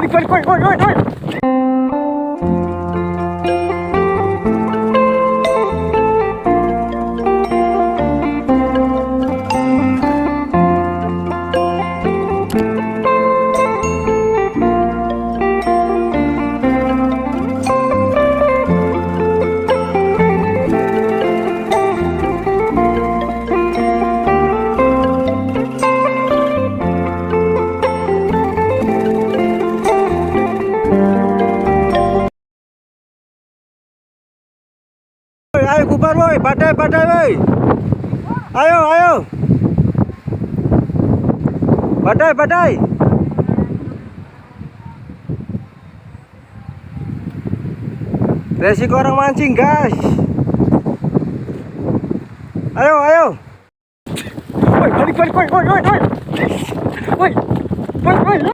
balik, woi. Ayo bubar woi, badai woi. Ayo. Badai. Resiko orang mancing, guys. Ayo. Woi, balik, woi.